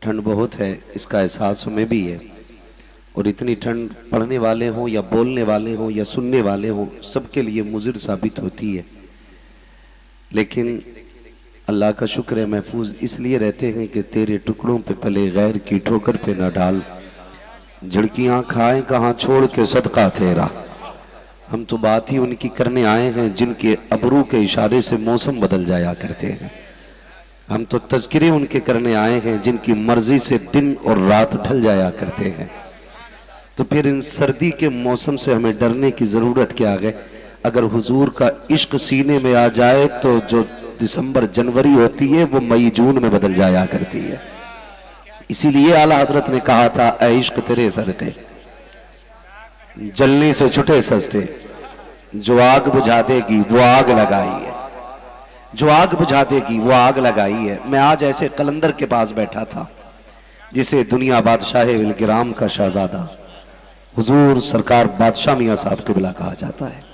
ठंड बहुत है, इसका एहसास हमें भी है। और इतनी ठंड पढ़ने वाले हों या बोलने वाले हों या सुनने वाले हों, सबके लिए मुज़िर साबित होती है। लेकिन अल्लाह का शुक्र है, महफूज इसलिए रहते हैं कि तेरे टुकड़ों पे पले गैर की ठोकर पे न डाल, झिड़कियाँ खाएं कहाँ छोड़ के सदका तेरा। हम तो बात ही उनकी करने आए हैं जिनके अबरू के इशारे से मौसम बदल जाया करते हैं। हम तो तज़किरे उनके करने आए हैं जिनकी मर्जी से दिन और रात ढल जाया करते हैं। तो फिर इन सर्दी के मौसम से हमें डरने की ज़रूरत क्या है? अगर हुजूर का इश्क सीने में आ जाए तो जो दिसंबर जनवरी होती है वो मई जून में बदल जाया करती है। इसीलिए आला हजरत ने कहा था, ऐ इश्क तेरे सदके जलने से छुटे सस्ते, जो आग बुझा देगी वो आग लगाई है, जो आग बुझा देगी वो आग लगाई है। मैं आज ऐसे कलंदर के पास बैठा था जिसे दुनिया बादशाह इल्किराम का शहजादा हुजूर सरकार बादशाह मियाँ साहब क़िबला कहा जाता है।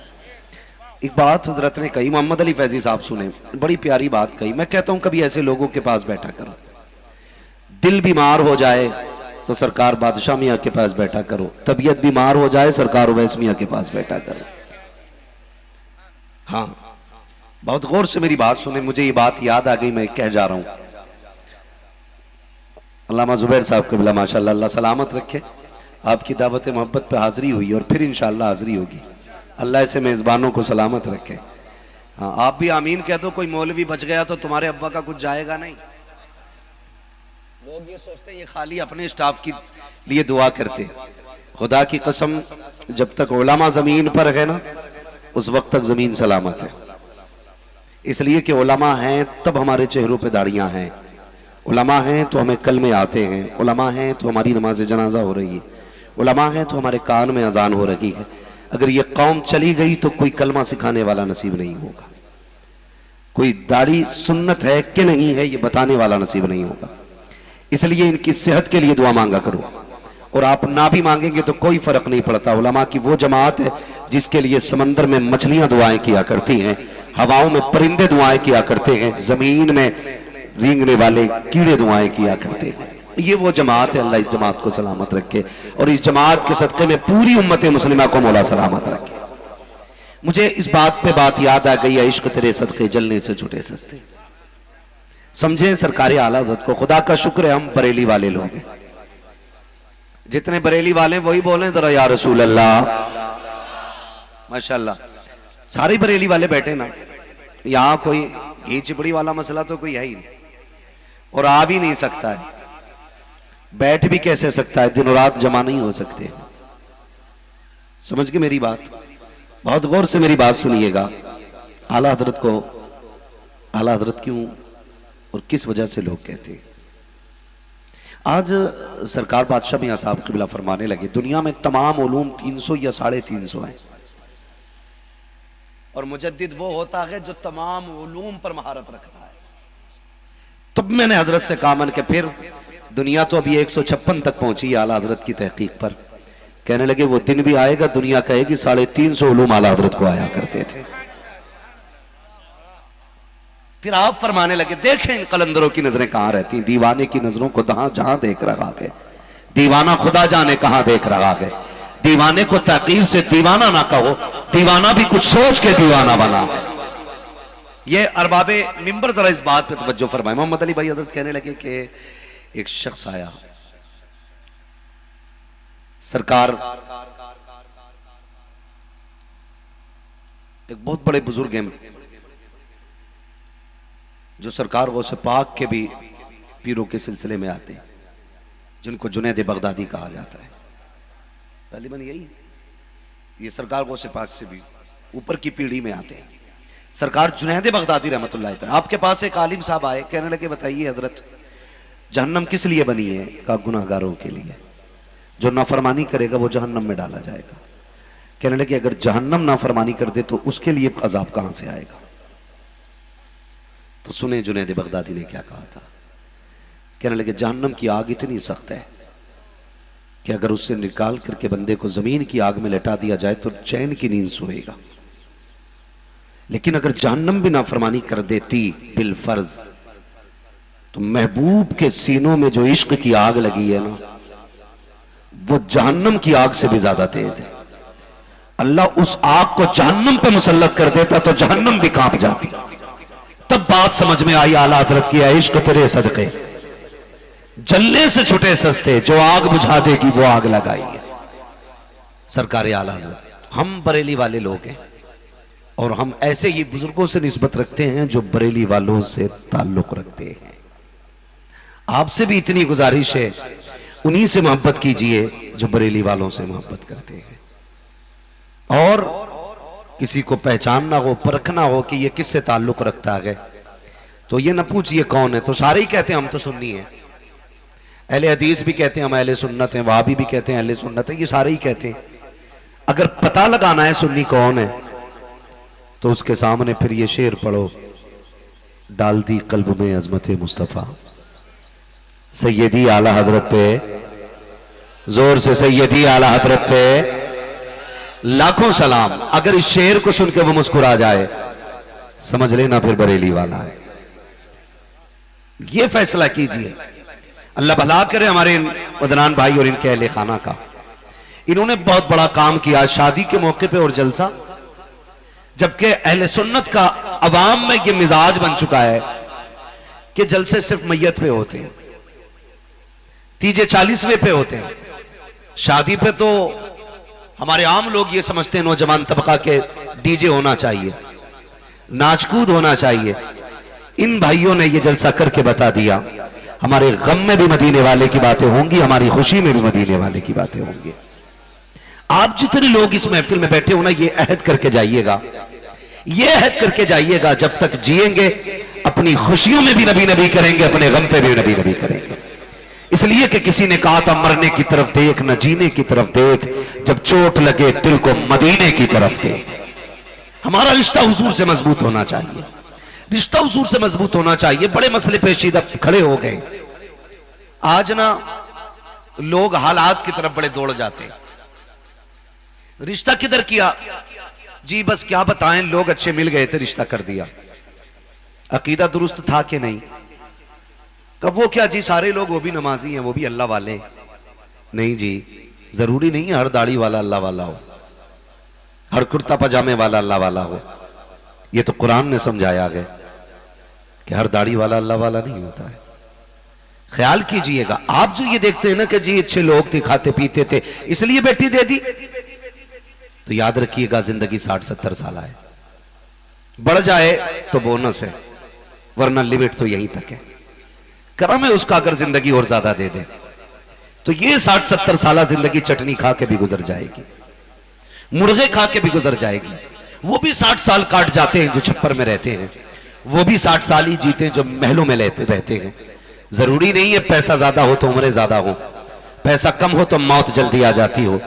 एक बात हजरत ने कही, मोहम्मद अली फैजी साहब सुने, बड़ी प्यारी बात कही। मैं कहता हूँ कभी ऐसे लोगों के पास बैठा करो, दिल बीमार हो जाए तो सरकार बादशाह मियाँ के पास बैठा करो, तबीयत बीमार हो जाए सरकार उवैस मियाँ के पास बैठा करो। हाँ, बहुत गौर से मेरी बात सुने, मुझे ये बात याद आ गई, मैं कह जा रहा हूँ। अल्लामा जुबैर साहब क़िबला माशाअल्लाह, अल्लाह सलामत रखे, आपकी दावत मोहब्बत पे हाजिरी हुई और फिर इंशाअल्लाह हाजिरी होगी। अल्लाह ऐसे मेज़बानों को सलामत रखे। हाँ, आप भी आमीन कह दो। कोई मौलवी बच गया तो तुम्हारे अब्बा का कुछ जाएगा नहीं। लोग ये सोचते हैं ये खाली अपने स्टाफ के लिए दुआ करते। खुदा की कसम, जब तक उलमा ज़मीन पर है ना, उस वक्त तक ज़मीन सलामत है। इसलिए कि उलमा हैं तब हमारे चेहरों पे दाढ़ियाँ हैं, उलमा हैं तो हमें कलमे आते हैं, उलमा हैं तो हमारी नमाज जनाजा हो रही है, उलमा हैं तो हमारे कान में अजान हो रही है। अगर ये कौम चली गई तो कोई कलमा सिखाने वाला नसीब नहीं होगा, कोई दाढ़ी सुन्नत है कि नहीं है ये बताने वाला नसीब नहीं होगा। इसलिए इनकी सेहत के लिए दुआ मांगा करो, और आप ना भी मांगेंगे तो कोई फर्क नहीं पड़ता। उलमा की वो जमात है जिसके लिए समंदर में मछलियां दुआएं किया करती हैं, हवाओं में परिंदे दुआएं किया करते हैं, जमीन में रेंगने वाले कीड़े दुआएं किया करते हैं। ये वो जमात है। अल्लाह इस जमात को सलामत रखे और इस जमात के सदक़े में पूरी उम्मत मुस्लिमा को मौला सलामत रखे। मुझे इस बात पे बात याद आ गई है, इश्क तेरे सदक़े जलने से छुटे सस्ते। समझे सरकारी आला हज़रत को, खुदा का शुक्र है हम बरेली वाले लोग हैं। जितने बरेली वाले वही बोले जरा या रसूल अल्लाह, माशाल्लाह। सारे बरेली वाले बैठे ना, यहाँ कोई घी चिपड़ी वाला मसला तो कोई है ही नहीं, और आ भी नहीं सकता है, बैठ भी कैसे सकता है, दिन रात जमा नहीं हो सकते। समझ के मेरी बात, बहुत गौर से मेरी बात सुनिएगा। आला हजरत को आला हजरत क्यों और किस वजह से लोग कहते हैं? आज सरकार बादशाह मियाँ साहब क़िबला फरमाने लगे, दुनिया में तमाम उलूम 300 या 350 हैं, और मुजद्दिद वो होता है जो तमाम उलूम पर महारत रखता है। तब मैंने हजरत से कहा, मन के फिर दुनिया तो अभी 156 तक पहुंची आला हजरत की तहकीक पर। कहने लगे वो दिन भी आएगा दुनिया कहेगी 350 उलूम आला हजरत को आया करते थे। फिर आप फरमाने लगे, देखें इन कलंदरों की नजरें कहां रहती, दीवाने की नजरों को जहां देख रहा है, दीवाना खुदा जाने कहां देख रहा है। दीवाने को तहकीर से दीवाना ना कहो, दीवाना भी कुछ सोच के दीवाना बना। ये अरबाबे मिंबर जरा इस बात पे तवज्जो फरमाए। मोहम्मद अली भाई हजरत कहने लगे कि एक शख्स आया, सरकार एक बहुत बड़े बुजुर्ग हैं जो सरकार गौसे पाक के भी पीरों के सिलसिले में आते हैं, जिनको जुनैद बगदादी कहा जाता है। तालिबान यही, ये सरकार गौसे पाक से भी ऊपर की पीढ़ी में आते हैं। सरकार जुनैद बगदादी रहमतुल्लाह अलैह, आपके पास एक आलिम साहब आए, कहने लगे बताइए हजरत जहन्नम किस लिए बनी है? कहा गुनाहगारों के लिए, जो नाफरमानी करेगा वो जहन्नम में डाला जाएगा। कहने लगे अगर जहन्नम नाफरमानी कर दे तो उसके लिए अजाब कहां से आएगा? तो सुने जुनैद बगदादी ने क्या कहा था। कहने लगे जहन्नम की आग इतनी सख्त है कि अगर उससे निकाल करके बंदे को जमीन की आग में लटा दिया जाए तो चैन की नींद सोएगा, लेकिन अगर जहन्नम भी नाफरमानी कर देती बिल फर्ज तो महबूब के सीनों में जो इश्क की आग लगी है ना, वो जहन्नम की आग से भी ज्यादा तेज है। अल्लाह उस आग को जहन्नम पे मुसल्लत कर देता तो जहन्नम भी कांप जाती। तब बात समझ में आई आला हजरत की, इश्क तेरे सदके जलने से छुटे सस्ते, जो आग बुझा देगी वो आग लगाई है। सरकार आला हजरत, हम बरेली वाले लोग हैं और हम ऐसे ही बुजुर्गों से निस्बत रखते हैं जो बरेली वालों से ताल्लुक रखते हैं। आपसे भी इतनी गुजारिश है, उन्हीं से मोहब्बत कीजिए जो बरेली वालों से मोहब्बत करते हैं। और किसी को पहचानना हो, परखना हो कि ये किससे ताल्लुक रखता है, तो ये ना पूछिए कौन है, तो सारे ही कहते हैं हम तो सुन्नी हैं। अहले हदीस भी कहते हैं हम अहले सुन्नत हैं, वहाबी भी कहते हैं अहले सुन्नत है, ये सारे ही कहते हैं। अगर पता लगाना है सुन्नी कौन है तो उसके सामने फिर ये शेर पढ़ो, डाल दी कल्ब में अजमत मुस्तफा, सैयदी आला हजरत पे, जोर से सैयदी आला हजरत पे लाखों सलाम। अगर इस शेर को सुन के वो मुस्कुरा जाए, समझ लेना फिर बरेली वाला है। ये फैसला कीजिए। अल्लाह भला करे हमारे इन अदनान भाई और इनके अहले खाना का। इन्होंने बहुत बड़ा काम किया शादी के मौके पे और जलसा, जबकि अहले सुन्नत का अवाम में ये मिजाज बन चुका है कि जलसे सिर्फ मैयत पे होते हैं, तीजे 40वें पे होते हैं। शादी पे तो हमारे आम लोग ये समझते हैं नौजवान तबका के डीजे होना चाहिए, नाचकूद होना चाहिए। इन भाइयों ने ये जलसा करके बता दिया, हमारे गम में भी मदीने वाले की बातें होंगी, हमारी खुशी में भी मदीने वाले की बातें होंगी। आप जितने लोग इस महफिल में बैठे हो ना, ये अहद करके जाइएगा, ये अहद करके जाइएगा, जब तक जिएंगे अपनी खुशियों में भी नबी नबी करेंगे, अपने गम पे भी नबी नबी करेंगे। इसलिए कि किसी ने कहा था मरने की तरफ देख न जीने की तरफ देख, जब चोट लगे दिल को मदीने की तरफ देख। हमारा रिश्ता हुजूर से मजबूत होना चाहिए, रिश्ता हुजूर से मजबूत होना चाहिए। बड़े मसले पेचीदा खड़े हो गए आज ना, लोग हालात की तरफ बड़े दौड़ जाते हैं। रिश्ता किधर किया जी, बस क्या बताएं, लोग अच्छे मिल गए थे रिश्ता कर दिया। अकीदा दुरुस्त था कि नहीं? कब वो क्या जी, सारे लोग वो भी नमाजी हैं, वो भी अल्लाह वाले। नहीं जी, जरूरी नहीं है हर दाढ़ी वाला अल्लाह वाला हो, हर कुर्ता पजामे वाला अल्लाह वाला हो। ये तो कुरान ने समझाया है कि हर दाढ़ी वाला अल्लाह वाला नहीं होता है। ख्याल कीजिएगा, आप जो ये देखते हैं ना कि जी अच्छे लोग थे, खाते पीते थे, इसलिए बेटी दे दी, तो याद रखिएगा जिंदगी 60-70 साल है। बढ़ जाए तो बोनस है, वरना लिमिट तो यहीं तक है। करम है उसका अगर जिंदगी और ज्यादा दे दे तो ये 60-70 साल जिंदगी चटनी खा के भी गुजर जाएगी, मुर्गे खा के भी गुजर जाएगी। वो भी 60 साल काट जाते हैं जो छप्पर में रहते हैं, वो भी 60 साल ही जीते हैं जो महलों में रहते हैं। जरूरी नहीं है पैसा ज्यादा हो तो उम्रें ज्यादा हो, पैसा कम हो तो मौत जल्दी आ जाती हो।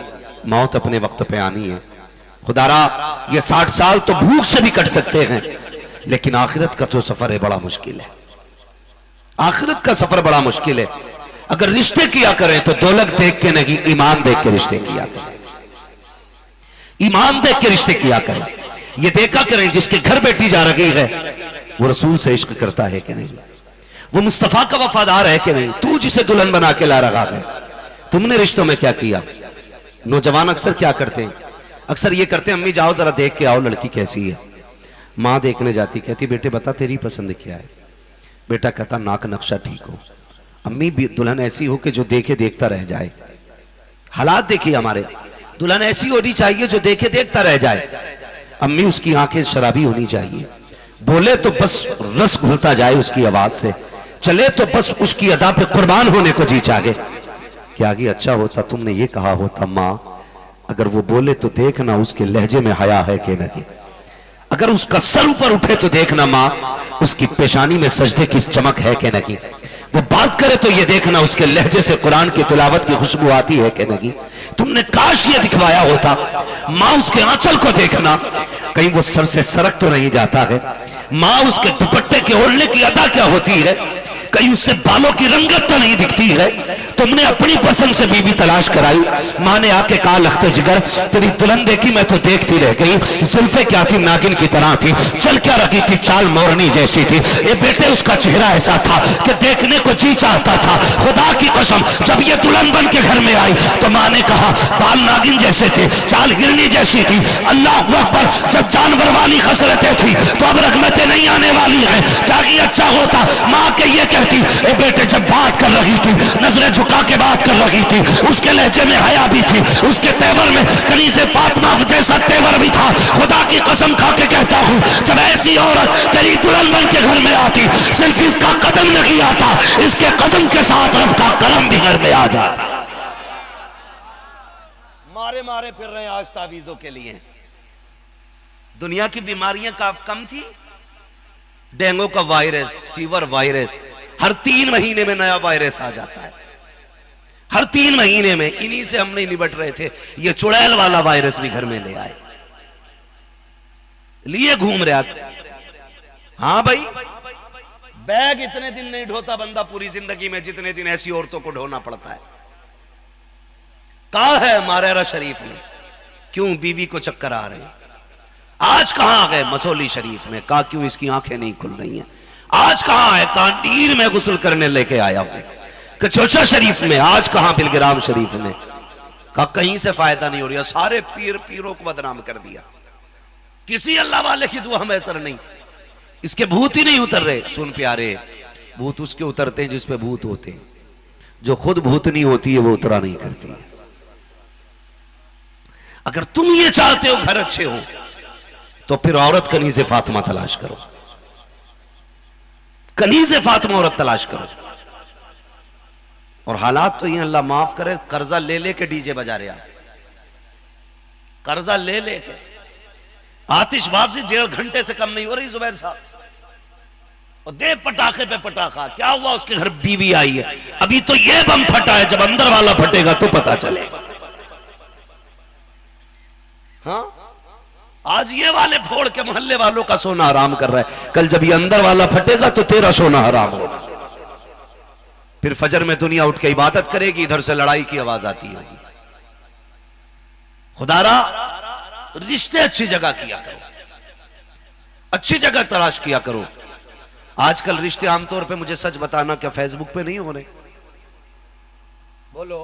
मौत अपने वक्त पे आनी है। खुदारा ये 60 साल तो भूख से भी कट सकते हैं, लेकिन आखिरत का जो सफर है बड़ा मुश्किल है। आखिरत का सफर बड़ा मुश्किल है। अगर रिश्ते किया करें तो दौलत देख के नहीं, ईमान देख के रिश्ते किया करें। ईमान देख के रिश्ते किया करें। ये देखा करें जिसके घर बेटी जा रही है वो रसूल से इश्क करता है कि नहीं, वो मुस्तफा का वफादार है कि नहीं। तू जिसे दुल्हन बना के ला रहा है, तुमने रिश्तों में क्या किया? नौजवान अक्सर क्या करते हैं, अक्सर ये करते हैं, अम्मी जाओ जरा देख के आओ लड़की कैसी है। माँ देखने जाती, कहती बेटे बता तेरी पसंद क्या है। बेटा कहता नाक नक्शा ठीक हो। अम्मी दुल्हन ऐसी हो कि जो देखे देखता रह जाए। हालात देखिए हमारे, दुल्हन ऐसी होनी चाहिए जो देखे देखता रह जाए। अम्मी उसकी आंखें शराबी होनी चाहिए, बोले तो बस रस घुलता जाए उसकी आवाज से, चले तो बस उसकी अदा पे कुर्बान होने को जी चाहे। क्या आगे अच्छा होता तुमने ये कहा होता, माँ अगर वो बोले तो देखना उसके लहजे में हया है कि नहीं, अगर उसका सर ऊपर उठे तो देखना माँ उसकी पेशानी में सजदे की चमक है कि नहीं, वो बात करे तो ये देखना उसके लहजे से कुरान की तिलावत की खुशबू आती है कि नहीं। तुमने काश ये दिखवाया होता, माँ उसके आंचल को देखना कहीं वो सर से सरक तो नहीं जाता है, माँ उसके दुपट्टे के ओढ़ने की अदा क्या होती है, कहीं उससे बालों की रंगत तो नहीं दिखती है। तुमने अपनी पसंद से बीवी तलाश कराई। माँ ने आके कहा लख्ते जिगर तेरी दुल्हन देखी मैं तो देखती रह गई, जुल्फे क्या थी नागिन की तरह थी, चल क्या रखी थी चाल मोरनी जैसी थी। ये बेटे उसका चेहरा ऐसा था कि देखने को जी चाहता था। खुदा की कसम जब ये दुल्हन बन के घर में आई तो माँ ने कहा बाल नागिन जैसे थे, चाल हिरनी जैसी थी। अल्लाह अकबर, जब जानवर वाली खसरतें थी तो अब रगमतें नहीं आने वाली हैं। क्या ये अच्छा होता माँ के ये कहती ए बेटे जब बात कर रही थी नजरें झुका के बात कर रही थी, उसके लहजे में हया भी थी, उसके तेवर में कनीज़े फातिमा जैसा तेवर भी था। खुदा की कसम खा के कहता हूँ जब ऐसी औरत तेरी दुल्हन बन के घर में आती सिर्फ इसका कदम नहीं आता, इसके कदम के साथ रब का करम भी घर में आ जाता। मारे मारे फिर रहे आज तावीजों के लिए। दुनिया की बीमारियां कम थी, डेंगू का वायरस, फीवर वायरस, हर 3 महीने में नया वायरस आ जाता है। हर 3 महीने में इन्हीं से हम नहीं निपट रहे थे, ये चुड़ैल वाला वायरस भी घर में ले आए, लिए घूम रहा। हाँ भाई, बैग इतने दिन नहीं ढोता बंदा पूरी जिंदगी में जितने दिन ऐसी औरतों को ढोना पड़ता है। कहा है मारेरा शरीफ में, क्यों बीवी को चक्कर आ रहे हैं। आज कहां आ गए मसौली शरीफ में, कहा क्यों इसकी आंखें नहीं खुल रही हैं। आज कहां है, कांडीर में गुस्ल करने लेके आया हूं। कचोचा शरीफ में, आज कहां बिलग्राम शरीफ में, कहा कहीं से फायदा नहीं हो रहा। सारे पीरों को बदनाम कर दिया, किसी अल्लाह वाले की दुआ में असर नहीं, इसके भूत ही नहीं उतर रहे। सुन प्यारे, भूत उसके उतरते हैं जिस पे भूत होते हैं, जो खुद भूत नहीं होती है वो उतरा नहीं करती है। अगर तुम ये चाहते हो घर अच्छे हो तो फिर औरत कनीज़े फातिमा तलाश करो, कनीज़े फातिमा औरत तलाश करो। और हालात तो ये अल्लाह माफ करे, कर्जा ले लेके डीजे बजा रहे हैं, कर्जा ले लेके आतिशबाजी 1.5 घंटे से कम नहीं हो रही जुबैर साहब, और दे पटाखे पे पटाखा। क्या हुआ, उसके घर बीवी आई है, अभी तो ये बम फटा है, जब अंदर वाला फटेगा तो पता चलेगा। हाँ, आज ये वाले फोड़ के मोहल्ले वालों का सोना हराम कर रहा है, कल जब ये अंदर वाला फटेगा तो तेरा सोना हराम होगा। फिर फजर में दुनिया उठ के इबादत करेगी, इधर से लड़ाई की आवाज आती होगी। खुदारा रिश्ते अच्छी जगह किया करो, अच्छी जगह तलाश किया करो। आजकल रिश्ते आमतौर पे, मुझे सच बताना, क्या फेसबुक पे नहीं हो रहे? बोलो,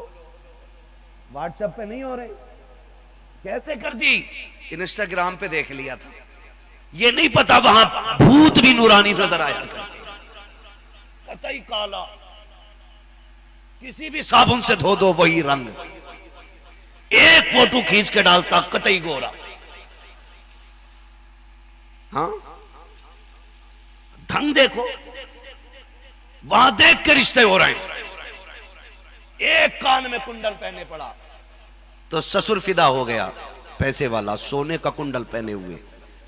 व्हाट्सएप पे नहीं हो रहे? कैसे कर दी? इंस्टाग्राम पे देख लिया था, ये नहीं पता वहां भूत भी नूरानी नजर आया करते, कतई काला, किसी भी साबुन से धो दो वही रंग, एक फोटो खींच के डालता कतई गोरा। हाँ, ढंग देखो, वहां देख के रिश्ते हो रहे हैं। एक कान में कुंडल पहने पड़ा तो ससुर फिदा हो गया, पैसे वाला, सोने का कुंडल पहने हुए।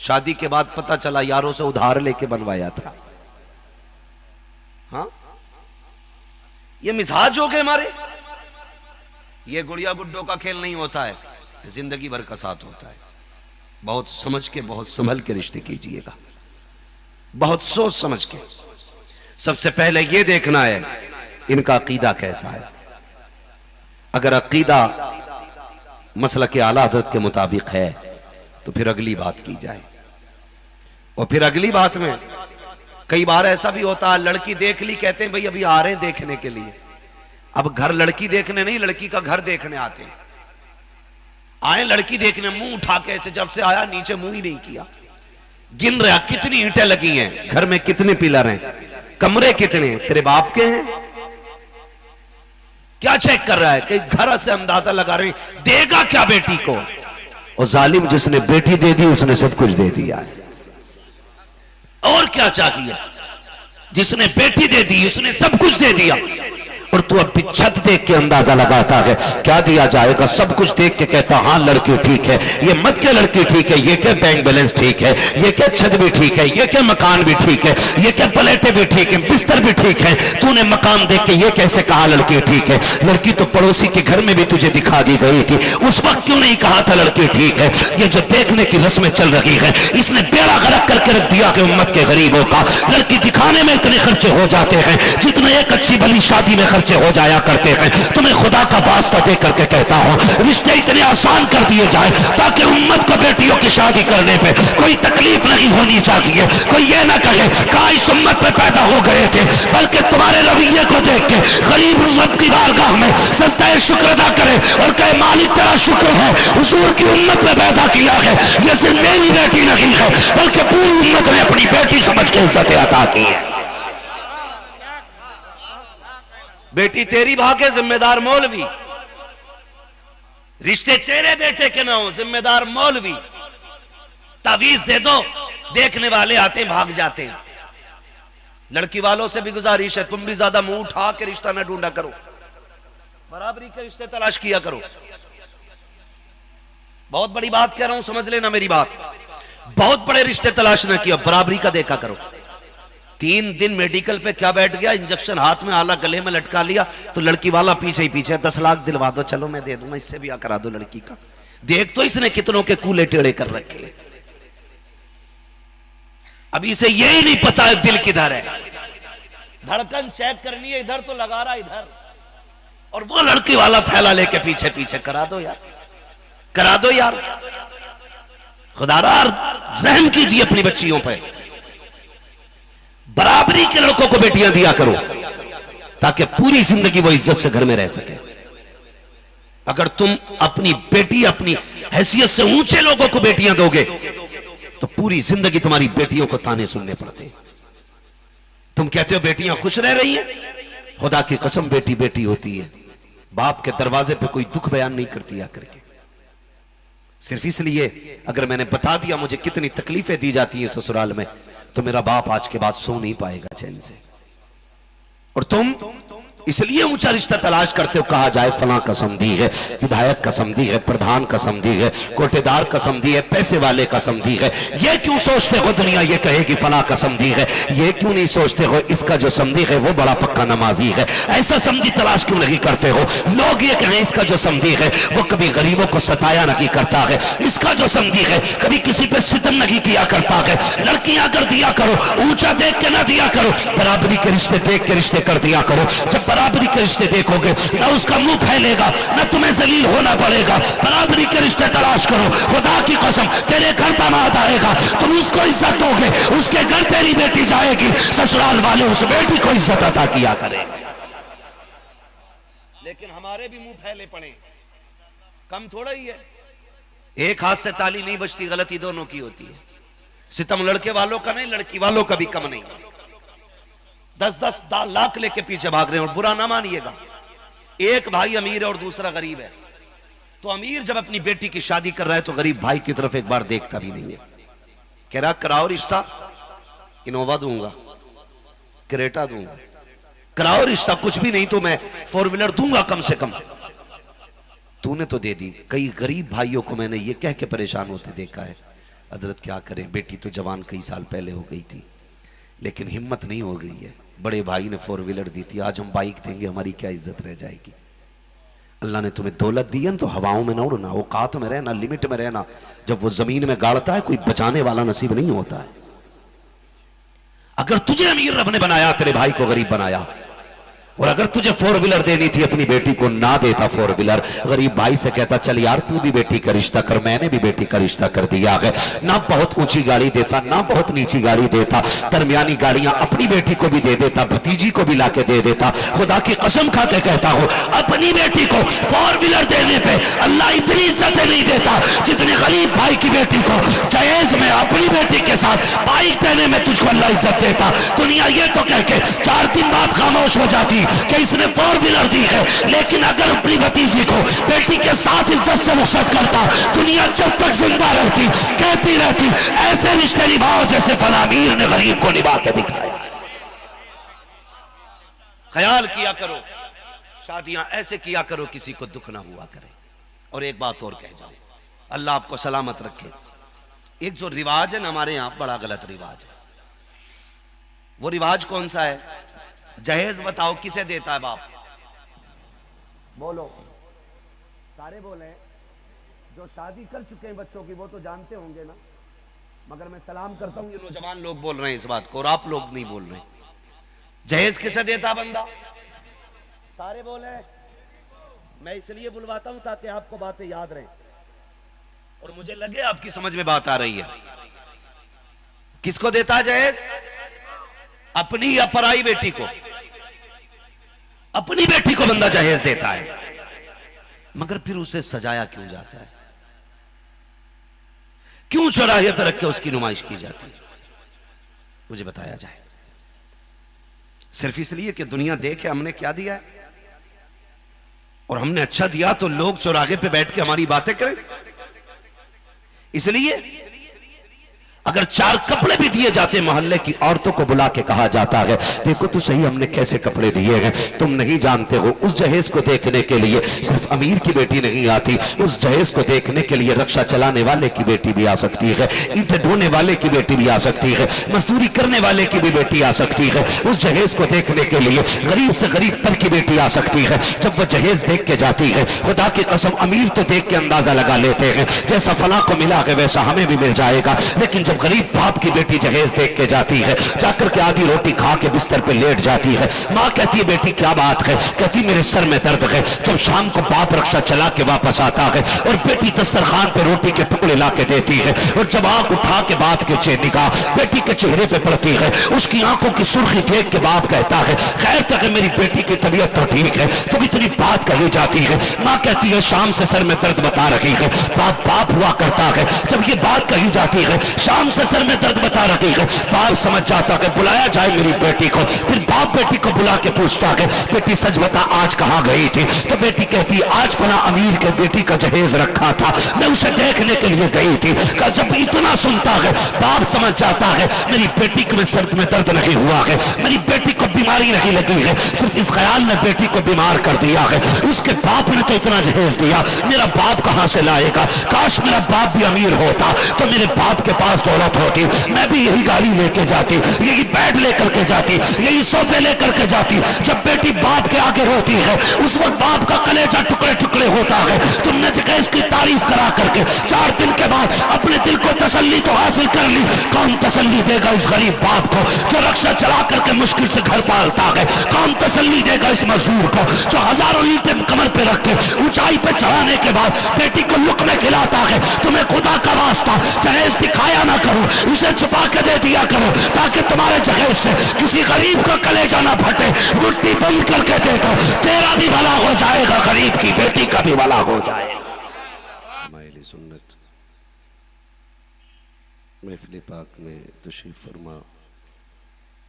शादी के बाद पता चला यारों से उधार लेके बनवाया था। हाँ, ये मिजाज हो गए हमारे। ये गुड़िया गुड्डों का खेल नहीं होता है, जिंदगी भर का साथ होता है। बहुत समझ के, बहुत संभल के रिश्ते कीजिएगा, बहुत सोच समझ के। सबसे पहले ये देखना है इनका अकीदा कैसा है। अगर अकीदा मसलक आला हज़रत के मुताबिक है तो फिर अगली बात की जाए। और फिर अगली बात में कई बार ऐसा भी होता है, लड़की देख ली, कहते हैं भाई अभी आ रहे हैं देखने के लिए। अब घर लड़की देखने नहीं, लड़की का घर देखने आते हैं। आए लड़की देखने, मुंह उठा के ऐसे, जब से आया नीचे मुंह ही नहीं किया। गिन रहा कितनी ईंटें लगी हैं, घर में कितने पिलर हैं, कमरे कितने हैं, तेरे बाप के हैं? क्या चेक कर रहा है? कई घर से अंदाजा लगा रहे, देगा क्या बेटी को? और जालिम जिसने बेटी दे दी उसने सब कुछ दे दिया है। और क्या चाहिए? जिसने बेटी दे दी उसने सब कुछ दे दिया। और तू अब छत देख के अंदाजा लगाता है क्या दिया जाएगा, सब कुछ देख के कहता हाँ लड़की ठीक है, ये मत के लड़की ठीक है, ये क्या बैंक बैलेंस ठीक है, ये क्या छत भी ठीक है, ये क्या मकान भी ठीक है, ये क्या प्लेटें भी ठीक है, बिस्तर भी ठीक है। तूने मकान देख के ये कैसे कहा लड़की ठीक है? लड़की तो पड़ोसी के घर में भी तुझे दिखा दी गई थी, उस वक्त क्यों नहीं कहा था लड़की ठीक है? ये जो देखने की रस्में चल रही है, इसने बेड़ा गर्क करके रख दिया कि उम्मत के गरीबों का लड़की दिखाने में इतने खर्चे हो जाते हैं जितने एक अच्छी भली शादी में खर्चे हो जाया करते हैं। तुम्हें खुदा का वास्ता दे करके कहता हूँ, रिश्ते इतने आसान कर दिए जाए ताकि उम्मत को बेटियों की शादी करने पे कोई तकलीफ नहीं होनी चाहिए। कोई ये ना कहे कहा इस उम्मत में पैदा हो गए थे, बल्कि तुम्हारे रवैये को देख के गरीब रब की बारगाह में सजदा शुक्र अदा करे और कहे मालिक तेरा शुक्र है हुजूर की उम्मत में पैदा किया है। ये सिर्फ मेरी बेटी नहीं है बल्कि पूरी उम्मत ने अपनी बेटी समझ के इज्जत अता की है। बेटी तेरी भागे जिम्मेदार मौलवी, रिश्ते तेरे बेटे के ना हो जिम्मेदार मौलवी। तावीज दे दो, देखने वाले आते भाग जाते हैं। लड़की वालों से भी गुजारिश है, तुम भी ज्यादा मुंह उठा के रिश्ता ना ढूंढा करो, बराबरी के रिश्ते तलाश किया करो। बहुत बड़ी बात कह रहा हूं, समझ लेना मेरी बात। बहुत बड़े रिश्ते तलाश ना किया, बराबरी का देखा करो। 3 दिन मेडिकल पे क्या बैठ गया, इंजेक्शन हाथ में, आला गले में लटका लिया, तो लड़की वाला पीछे ही पीछे 10 लाख दिलवा दो, चलो मैं दे दूंगा, इससे भी करा दो लड़की का। देख तो इसने कितनों के कूले टेढ़े कर रखे। अभी इसे यही नहीं पता है दिल किधर है। धड़कन चेक करनी है, इधर तो लगा रहा इधर, और वो लड़की वाला थैला लेके पीछे पीछे। करा दो यार, करा दो यार। खुदारा रहम कीजिए अपनी बच्चियों पर। बराबरी के लड़कों को बेटियां दिया करो ताकि पूरी जिंदगी वो इज्जत से घर में रह सके। अगर तुम अपनी बेटी अपनी हैसियत से ऊंचे लोगों को बेटियां दोगे तो पूरी जिंदगी तुम्हारी बेटियों को ताने सुनने पड़ते। तुम कहते हो बेटियां खुश रह रही हैं, खुदा की कसम बेटी बेटी होती है। बाप के दरवाजे पे कोई दुख बयान नहीं करती आकर के, सिर्फ इसलिए अगर मैंने बता दिया मुझे कितनी तकलीफें दी जाती हैं ससुराल में, तो मेरा बाप आज के बाद सो नहीं पाएगा चैन से। और तुम इसलिए ऊंचा रिश्ता तलाश करते हो, कहा जाए फलां का समधी है, विधायक का समधी है, प्रधान का समधी है, कोटेदार का समधी है, पैसे वाले का समधी है। ये क्यों सोचते हो दुनिया ये कहेगी फलां का समधी है? ये क्यों नहीं सोचते हो इसका जो समधी है वो बड़ा पक्का नमाजी है? ऐसा समधी तलाश क्यों नहीं करते हो? लोग ये कहें इसका जो समधी है वो कभी गरीबों को सताया नहीं करता है, इसका जो समधी है कभी किसी पे सितम नहीं किया करता है। लड़कियां अगर दिया करो ऊंचा देख के ना दिया करो, बराबरी के रिश्ते देख के रिश्ते कर दिया करो। जब बराबरी के रिश्ते देखोगे ना उसका मुंह फैलेगा, ना तुम्हें जलील होना पड़ेगा। बराबरी के रिश्ते तलाश करो, खुदा की कसम तेरे घर दामाद आएगा, तुम उसको इज्जत दोगे, उसके घर तेरी बेटी जाएगी, ससुराल वाले उस बेटी को इज्जत अता किया करेंगे। लेकिन हमारे भी मुंह फैले पड़े, कम थोड़ा ही है। एक हाथ से ताली नहीं बजती, गलती दोनों की होती है। सितम लड़के वालों का नहीं, लड़की वालों का भी कम नहीं। 10-10 लाख लेके पीछे भाग रहे हैं। और बुरा ना मानिएगा, एक भाई अमीर है और दूसरा गरीब है, तो अमीर जब अपनी बेटी की शादी कर रहा है तो गरीब भाई की तरफ एक बार देखता भी नहीं है। कह रहा कराओ रिश्ता, इनोवा दूंगा, क्रेटा दूंगा, कराओ रिश्ता, कुछ भी नहीं तो मैं 4 व्हीलर दूंगा कम से कम। तूने तो दे दी। कई गरीब भाइयों को मैंने ये कह के परेशान होते देखा है, हजरत क्या करें, बेटी तो जवान कई साल पहले हो गई थी लेकिन हिम्मत नहीं हो गई है। बड़े भाई ने 4 व्हीलर दी थी, आज हम बाइक देंगे, हमारी क्या इज्जत रह जाएगी? अल्लाह ने तुम्हें दौलत दी है तो हवाओं में ना उड़ना, औकात में रहना, लिमिट में रहना। जब वो जमीन में गाड़ता है कोई बचाने वाला नसीब नहीं होता है। अगर तुझे अमीर रब ने बनाया, तेरे भाई को गरीब बनाया, और अगर तुझे 4 व्हीलर देनी थी अपनी बेटी को, ना देता 4 व्हीलर, गरीब भाई से कहता चल यार तू भी बेटी का रिश्ता कर, मैंने भी बेटी का रिश्ता कर दिया है, ना बहुत ऊंची गाड़ी देता ना बहुत नीची गाड़ी देता, दरमियानी गाड़ियां अपनी बेटी को भी दे देता, भतीजी को भी लाके दे देता। खुदा की कसम खा के कहता हूं, अपनी बेटी को 4 व्हीलर देने पे अल्लाह इतनी इज्जत नहीं देता जितने गरीब भाई की बेटी को जहेज में अपनी बेटी के साथ बाइक देने में तुझको अल्लाह इज्जत देता। दुनिया ये तो कह के 4 दिन बाद खामोश हो जाती कि इसने 4 व्हीलर दी है, लेकिन अगर अपनी भतीजी को बेटी के साथ इज्जत से रुखसत करता, दुनिया जब तक जिंदा रहती कहती रहती ऐसे रिश्ते निभाओ जैसे फला अमीर ने गरीब को निभा के दिखाया। ख्याल किया करो, शादियां ऐसे किया करो किसी को दुख ना हुआ करे। और एक बात और कह जाऊं, अल्लाह आपको सलामत रखे। एक जो रिवाज है ना हमारे यहां, बड़ा गलत रिवाज है। वो रिवाज कौन सा है? जहेज बताओ किसे देता है बाप? बोलो, सारे बोले। जो शादी कर चुके हैं बच्चों की वो तो जानते होंगे ना, मगर मैं सलाम करता हूं ये नौजवान लोग बोल रहे हैं इस बात को और आप लोग नहीं बोल रहे। जहेज किसे देता बंदा? सारे बोले। मैं इसलिए बुलवाता हूं ताकि आपको बातें याद रहें और मुझे लगे आपकी समझ में बात आ रही है। किसको देता है जहेज? अपनी या पराई बेटी को? अपनी बेटी को बंदा जहेज देता है, मगर फिर उसे सजाया क्यों जाता है? क्यों चौराहे पर रख के उसकी नुमाइश की जाती है? मुझे बताया जाए। सिर्फ इसलिए कि दुनिया देखे हमने क्या दिया है, और हमने अच्छा दिया तो लोग चौराहे पे बैठ के हमारी बातें करें। इसलिए अगर 4 कपड़े भी दिए जाते, मोहल्ले की औरतों को बुला के कहा जाता है, देखो तो सही हमने कैसे कपड़े दिए हैं, तुम नहीं जानते हो उस जहेज को देखने के लिए सिर्फ अमीर की बेटी नहीं आती, उस जहेज को देखने के लिए रक्षा चलाने वाले की बेटी भी आ सकती है, ईंटें ढोने वाले की बेटी भी आ सकती है, मजदूरी करने वाले की भी बेटी आ सकती है। उस जहेज को देखने के लिए गरीब से गरीब तर की बेटी आ सकती है। जब वह जहेज देख के जाती है, खुदा की कसम अमीर तो देख के अंदाजा लगा लेते हैं जैसा फला को मिला है वैसा हमें भी मिल जाएगा, लेकिन जब गरीब बाप की बेटी जहेज देख के जाती है, जाकर के आधी रोटी खा के बिस्तर पे लेट जाती है, माँ कहती है बेटी क्या बात है? कहती मेरे सर में दर्द है। जब शाम को बाप रक्षा चला के वापस आता है और बेटी दस्तरखान पे रोटी के टुकड़े ला के देती है, और जब आंख उठा के बाप के निगाह बेटी के चेहरे पे पड़ती है, उसकी आंखों की सुर्खी देख के बाप कहता है खैर तक है मेरी बेटी की तबीयत तो ठीक है। जब इतनी बात कही जाती है, माँ कहती है शाम से सर में दर्द बता रही है। बाप बाप हुआ करता है, जब ये बात कही जाती है शाम से सर में दर्द बता रही है, बाप समझ जाता है बुलाया जाए मेरी बेटी को। फिर बाप बेटी को बुला के पूछता है बेटी सच बता आज कहां गई थी? तो बेटी कहती है आज फला अमीर के बेटी का जहेज रखा था, मैं उसे देखने के लिए गई थी। जब इतना सुनता है बाप समझ जाता है मेरी बेटी के सर में दर्द नहीं हुआ है, मेरी बेटी को बीमारी नहीं लगी है, सिर्फ इस ख्याल ने बेटी को बीमार कर दिया है। उसके बाप ने तो इतना जहेज दिया, मेरा बाप कहां से लाएगा? काश मेरा बाप भी अमीर होता तो मेरे बाप के पास दौलत होती, मैं भी यही गाड़ी लेके जाती, यही बेड लेकर के जाती, यही सोफे लेकर के जाती। जब बेटी बाप के आगे रोती है उस वक्त बाप का कलेजा टुकड़े टुकड़े होता है। तुमने जहेज की तारीफ करा करके 4 दिन के बाद अपने दिल को तसल्ली तो हासिल कर ली, कौन तसल्ली देगा इस गरीब बाप को जो रक्षा चला करके मुश्किल से घर पालता है? कौन तसल्ली देगा इस मजदूर को जो हजारों ईंटें कमर पे रख के ऊंचाई पे चढ़ाने के बाद बेटी को लुकमे खिलाता है? तुम्हें खुदा का वास्ता जहेज दिखाया ना करो, उसे छुपा के दे दिया करो ताकि तुम्हारे जहेज से किसी गरीब का कलेजा ना फटे। रोटी बंद करके दे दो, तेरा भी भला हो जाएगा, गरीब की बेटी का भी भला हो जाएगा। माइली सुन्नत महफिल पाक में तशरीफ फरमा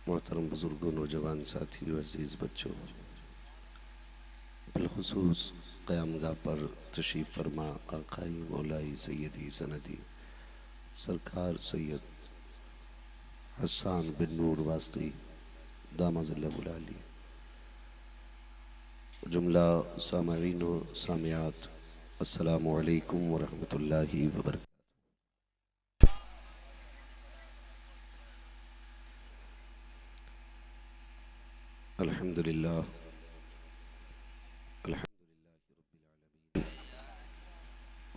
मोहतरम बुजुर्गों, नौजवान साथियों, अजीज बच्चों, बिलखुसूस क़यामगाह पर तशरीफ फरमा आकाई मौलाई सैयदी सनदी सरकार सैयद हसन बिन नूर वास्ती दामज़ल्लहुल-आली, जुमला सामईन व सामियात, अस्सलामु अलैकुम व रहमतुल्लाहि व बरकातहू। अल्हम्दुलिल्लाह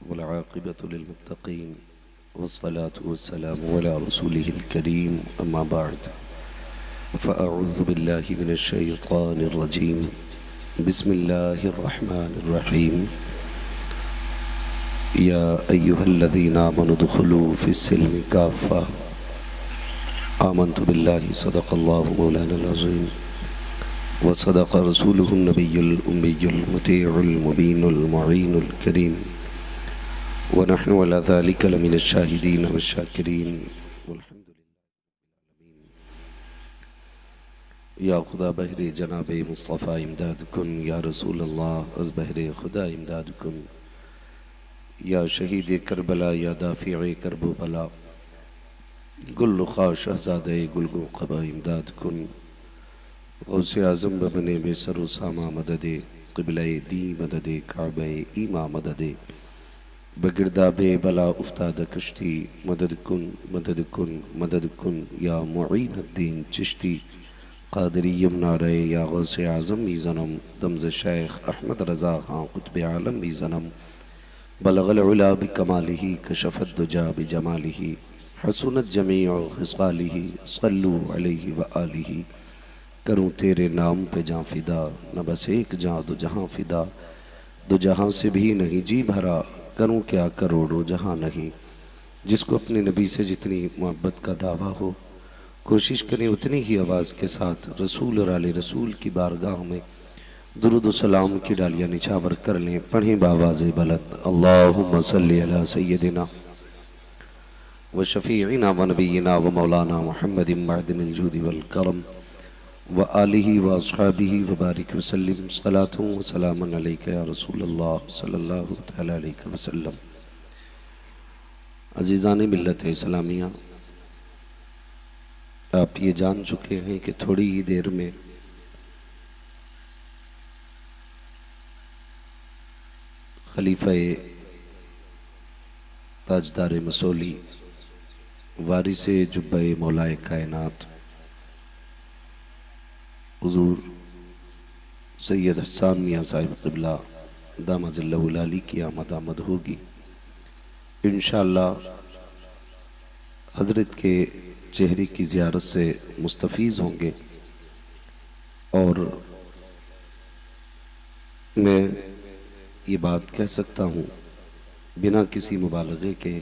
वल आक़िबतु लिल मुत्तक़ीन वस्सलातु वस्सलामु अला रसूलिहिल करीम, अम्मा बअद, फ़अऊज़ु बिल्लाहि मिनश शैतानिर रजीम, बिस्मिल्लाहिर रहमानिर रहीम, या अय्युहल्लज़ीना आमनु दुख़ुलू फ़िस्सिल्मि काफ़्फ़ा, आमन्तु बिल्लाहि सदक़ल्लाहु मौलानल अज़ीम व सदक़ रसूलुहुन नबियुल उम्मियुल मुतीउल मुबीनुल मुईनुल करीम व नहनु अला ज़ालिका लमिनश शाहिदीन व शाकिरीन वल्हम्दुलिल्लाहि। या खुदा बहरे जनाबे मुस्तफ़ा इमदाद कुन, या रसूल अल्लाह अज़ बहरे खुदा इमदाद कुन, या शहीद करबला, या दाफ़िए करबो बला, गुल रुखा शहज़ादे गुलगो क़बा इमदाद कुन, गौसे आज़म बमने बेसर सामा मददे, क़िबले दी मददे, काबे ईमा मददे, बगिरदाबे बला उफ्ताद कश्ती, मदद कुन मदद कुन मदद कुन, या मुईनुद्दीन चिश्ती क़ादरी यमनारे, या गौसे आज़म मीज़नम, दमज़ शेख अहमद रज़ा ख़ां क़ुत्ब आलम मीज़नम, बलगल उला बिकमालिही कशफ़त दुजा बिजमालिही, हसुनत जमीउ ख़िसालिही, सल्लु अलैहि व आलिही, करूं तेरे नाम पे जां फिदा, न बस एक जां दो जहां फिदा, दो जहां से भी नहीं जी भरा, करूं क्या करोड़ों जहां नहीं। जिसको अपने नबी से जितनी मोहब्बत का दावा हो, कोशिश करें उतनी ही आवाज़ के साथ रसूल और आले रसूल की बारगाह में दुरूद व सलाम की डालियाँ निछावर कर लें। पढ़ें बावाज़ बुलंद अल्लाहुम्मा सल्ली अला सय्यदिना व शफ़ीइना व नबीना व मौलाना मुहम्मदिन मअदिनिल जूदि वल करम व आलिहि व अस्हाबिहि व बारिक वसल्लिम सलातु व सलामुन अलैका या रसूलल्लाह सल्लल्लाहु तआला अलैहि वसल्लम। अज़ीज़ान मिल्लत इस्लामिया, आप ये जान चुके हैं कि थोड़ी ही देर में खलीफा ताजदार मसोली वारिस जुब्बे मौलाए कायनात हुजूर सैयद हसन मियाँ साहिब क़िबला दामद अली की आमद होगी। इंशाअल्लाह हज़रत के चेहरे की ज़ियारत से मुस्तफ़ीज़ होंगे और मैं ये बात कह सकता हूँ बिना किसी मुबालगे के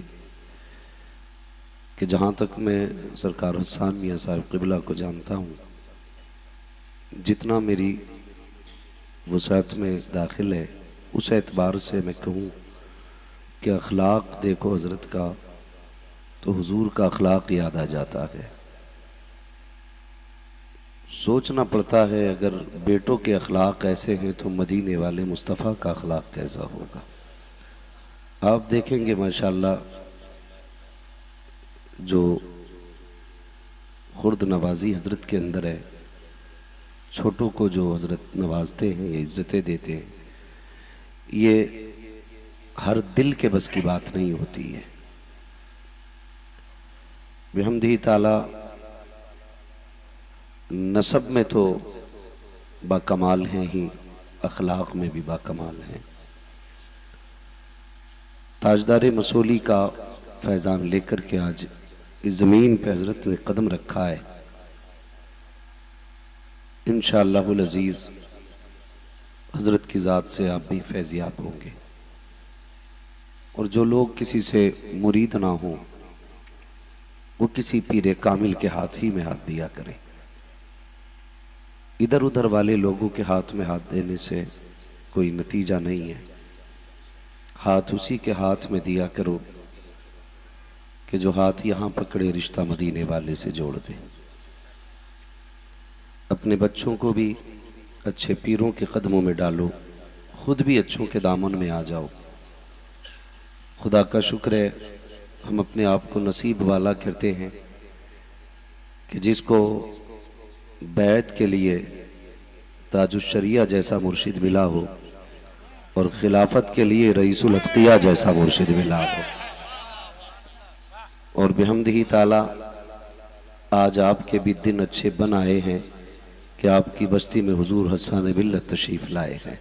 कि जहाँ तक मैं सरकार हसन मियाँ साहिब क़िबला को जानता हूँ, जितना मेरी वसात में दाखिल है उस एतबार से मैं कहूँ कि अखलाक देखो हज़रत का तो हुजूर का अखलाक याद आ जाता है। सोचना पड़ता है अगर बेटों के अखलाक ऐसे हैं तो मदीने वाले मुस्तफ़ा का अखलाक कैसा होगा। आप देखेंगे माशाअल्लाह जो खुर्द नवाजी हज़रत के अंदर है, छोटों को जो हज़रत नवाजते हैं या इज़्ज़तें देते हैं, ये हर दिल के बस की बात नहीं होती है। बिहम्दिही ताला नसब में तो बाकमाल हैं ही, अखलाक में भी बाकमाल हैं। ताजदार मसोली का फैज़ान लेकर के आज इस ज़मीन पे हज़रत ने कदम रखा है। इंशाअल्लाहुल अज़ीज़ हज़रत की ज़ात से आप भी फैज़याब होंगे और जो लोग किसी से मुरीद ना हों वो किसी पीरे कामिल के हाथ ही में हाथ दिया करें। इधर उधर वाले लोगों के हाथ में हाथ देने से कोई नतीजा नहीं है। हाथ उसी के हाथ में दिया करो कि जो हाथ यहाँ पकड़े रिश्ता मदीने वाले से जोड़ दे। अपने बच्चों को भी अच्छे पीरों के कदमों में डालो, खुद भी अच्छों के दामन में आ जाओ। खुदा का शुक्र है हम अपने आप को नसीब वाला करते हैं कि जिसको बैत के लिए ताजुश्शरिया जैसा मुर्शिद मिला हो और खिलाफत के लिए रईसुल अत्किया जैसा मुर्शिद मिला हो। और बिहम्दिही ताला आज आपके भी दिन अच्छे बन आए हैं कि आपकी बस्ती में हुजूर हसन मिल्लत तशरीफ़ लाए हैं।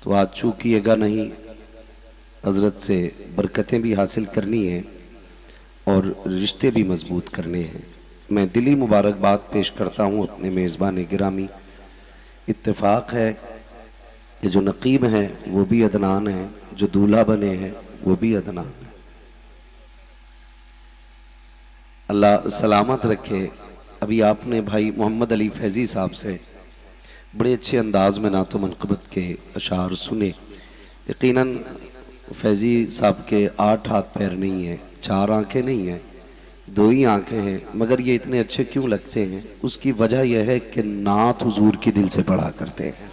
तो आज चूकिएगा नहीं, हज़रत से बरकतें भी हासिल करनी है और रिश्ते भी मजबूत करने हैं। मैं दिली मुबारकबाद पेश करता हूँ अपने मेज़बान गिरामी। इत्तेफाक है कि जो नकीब हैं वो भी अदनान हैं, जो दूल्हा बने हैं वो भी अदनान हैं। अल्लाह सलामत रखे। अभी आपने भाई मोहम्मद अली फैज़ी साहब से बड़े अच्छे अंदाज में नातो मनक़बत के अशार सुने। यकीनन फैज़ी साहब के 8 हाथ पैर नहीं हैं, 4 आंखें नहीं हैं, 2 ही आंखें हैं, मगर ये इतने अच्छे क्यों लगते हैं? उसकी वजह यह है कि नात हुजूर की दिल से पढ़ा करते हैं।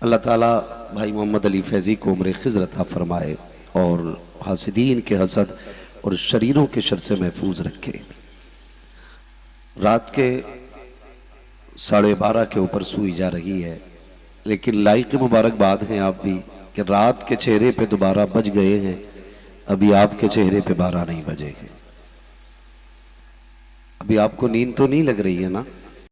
अल्लाह ताला भाई मोहम्मद अली फैज़ी को उम्र खिज़र अता फरमाए और हासिदीन के हसद और शरीरों के शर से महफूज रखे। रात के 12:30 के ऊपर सुई जा रही है, लेकिन लाइक मुबारकबाद हैं आप भी कि रात के चेहरे पे दोबारा बज गए हैं। अभी आपके चेहरे पे 12 नहीं बजे हैं। अभी आपको नींद तो नहीं लग रही है ना?